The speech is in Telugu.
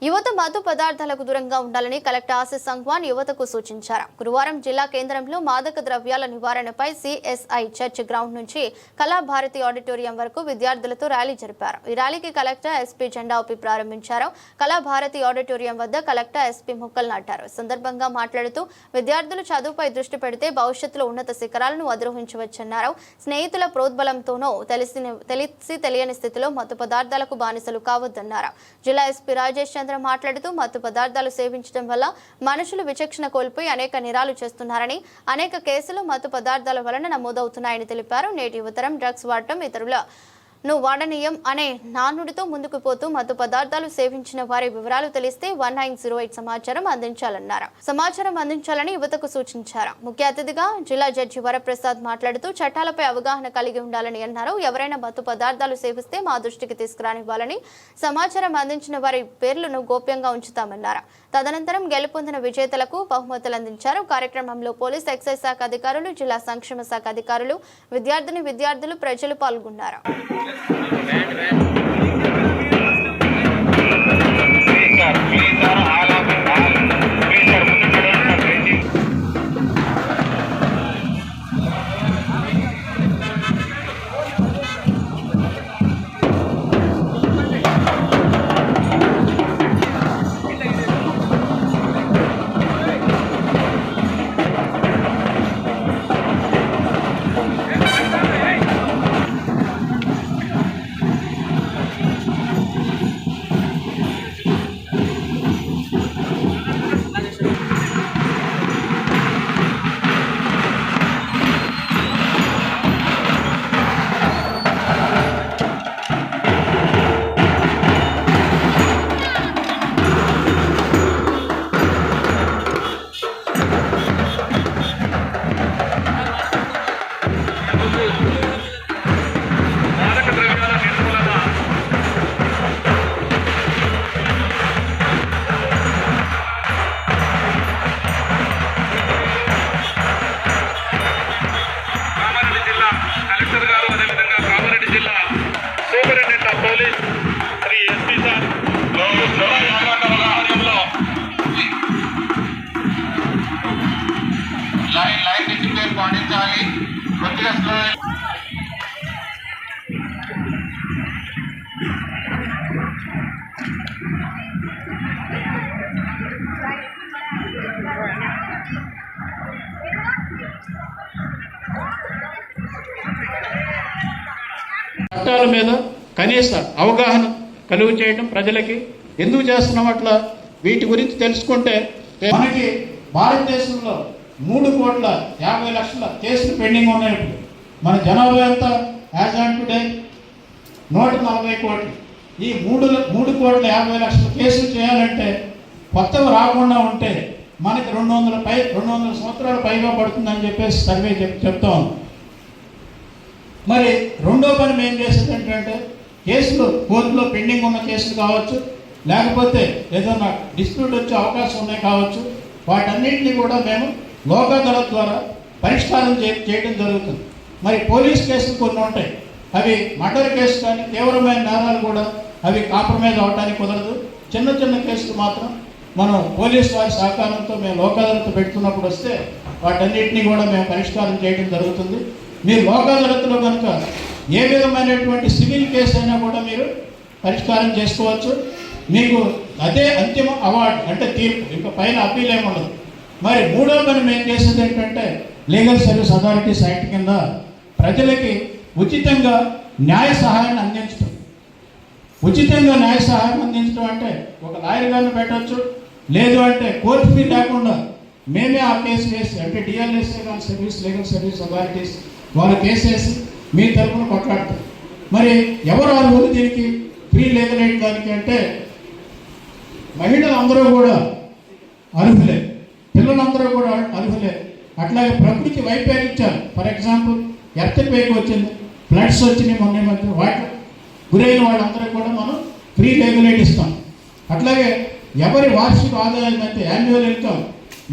యువత మత్తు పదార్థాలకు దూరంగా ఉండాలని కలెక్టర్ ఆశీస్ సంగ్వాన్ యువతకు సూచించారు. గురువారం జిల్లా కేంద్రంలో మాదక ద్రవ్యాల నివారణపై సిఎస్ఐ చర్చ్ గ్రౌండ్ నుంచి కళాభారతి ఆడిటోరియం వరకు విద్యార్థులతో ర్యాలీ జరిపారు. ఈ ర్యాలీకి కలెక్టర్ ఎస్పీ జెండా ఊపి ప్రారంభించారు. కళాభారతి ఆడిటోరియం వద్ద కలెక్టర్ ఎస్పీ మొక్కలు నాటారు. సందర్భంగా మాట్లాడుతూ విద్యార్థులు చదువుపై దృష్టి పెడితే భవిష్యత్తులో ఉన్నత శిఖరాలను అధిరోహించవచ్చన్నారు. స్నేహితుల ప్రోద్బలంతోనో తెలిసి తెలియని స్థితిలో మత్తు పదార్థాలకు బానిసలు కావద్దన్నారు. జిల్లా ఎస్పీ రాజేష్ మాట్లాడుతూ మత్తు పదార్థాలు సేవించడం వల్ల మనుషులు విచక్షణ కోల్పోయి అనేక నేరాలు చేస్తున్నారని, అనేక కేసులు మత్తు పదార్థాల వలన నమోదవుతున్నాయని తెలిపారు. నేటి యువతరం డ్రగ్స్ వాడటం, ఇతరులను వాడనీయం అనే నానుడితో ముందుకు పోతూ మత్తు పదార్థాలు సేవించిన వారి వివరాలు తెలిస్తే 1908 సమాచారం అందించాలని యువతకు సూచించారు. ముఖ్య అతిథిగా జిల్లా జడ్జి వరప్రసాద్ మాట్లాడుతూ చట్టాలపై అవగాహన కలిగి ఉండాలని అన్నారు. ఎవరైనా మత్తు పదార్థాలు సేవిస్తే మా దృష్టికి తీసుకురానివ్వాలని, సమాచారం అందించిన వారి పేర్లను గోప్యంగా ఉంచుతామన్నారు. తదనంతరం గెలుపొందిన విజేతలకు బహుమతులు అందించారు. కార్యక్రమంలో పోలీస్, ఎక్సైజ్ శాఖ అధికారులు, జిల్లా సంక్షేమ శాఖ అధికారులు, విద్యార్థులు, ప్రజలు పాల్గొన్నారు. చట్టాల మీద కనీస అవగాహన కలుగు చేయడం, ప్రజలకి ఎందుకు చేస్తున్నాం అట్లా వీటి గురించి తెలుసుకుంటే మనకి భారతదేశంలో 3,50,00,000 కేసులు పెండింగ్ ఉన్నాయి. మన జనాభా ఎంత? యాజ్ ఆన్ టుడే 140 కోట్లు. ఈ 3,50,00,000 కేసులు చేయాలంటే కొత్తవి రాకుండా ఉంటే మనకి 200 సంవత్సరాలు పైగా పడుతుందని చెప్పేసి సర్వే చెప్తా ఉంది. మరి రెండో పని మేము చేసేది ఏంటంటే కేసులు కోర్టులో పెండింగ్ ఉన్న కేసులు కావచ్చు, లేకపోతే ఏదైనా డిస్ప్యూట్ వచ్చే అవకాశం ఉన్నాయి కావచ్చు, వాటన్నింటినీ కూడా మేము లోక్ అదాలత్ ద్వారా పరిష్కారం చేయడం జరుగుతుంది. మరి పోలీస్ కేసులు కొన్ని ఉంటాయి, అవి మర్డర్ కేసు కానీ తీవ్రమైన నేరాలు కూడా అవి కాంప్రమైజ్ అవడానికి కుదరదు. చిన్న కేసులు మాత్రం మనం పోలీస్ వారి సహకారంతో మేము లోక్ అదాలత్ పెడుతున్నప్పుడు వస్తే వాటన్నిటినీ కూడా మేము పరిష్కారం చేయడం జరుగుతుంది. మీరు లోక్ అదాలత్లో కనుక ఏ విధమైనటువంటి సివిల్ కేసు అయినా కూడా మీరు పరిష్కారం చేసుకోవచ్చు. మీకు అదే అంతిమ అవార్డు, అంటే తీర్పు, ఇంకా పైన అప్పీల్ ఏమి ఉండదు. మరి మూడో పని మేము చేసేది ఏంటంటే లీగల్ సర్వీస్ అథారిటీస్ యాక్ట్ కింద ప్రజలకి ఉచితంగా న్యాయ సహాయాన్ని అందించడం. ఉచితంగా న్యాయ సహాయం అందించడం అంటే ఒక లాయర్ గారిని పెట్టవచ్చు, లేదు అంటే కోర్టు ఫీ లేకుండా మేమే ఆ కేసు వేసి, అంటే డిఎల్ఎస్ఏ కానీ లీగల్ సర్వీస్ అథారిటీస్ వాళ్ళు కేసు వేసి మీ తరఫున కొట్లాడతారు. మరి ఎవరు అర్హులు దీనికి ఫ్రీ లీగల్ ఎయిడ్ దానికి అంటే మహిళలందరూ కూడా అర్హులే, పిల్లలందరూ కూడా అర్హులే. అట్లాగే ప్రకృతి వైపరీత్యాలు, ఫర్ ఎగ్జాంపుల్ ఎర్త్క్వేక్ వచ్చింది, ఫ్లడ్స్ వచ్చినాయి మొన్న మధ్య, వాటి గురైన వాళ్ళందరూ కూడా మనం ఫ్రీ లీగల్ ఎయిడ్ ఇస్తాం. అట్లాగే ఎవరి వార్షిక ఆదాయం అంటే యాన్యువల్ ఇన్కమ్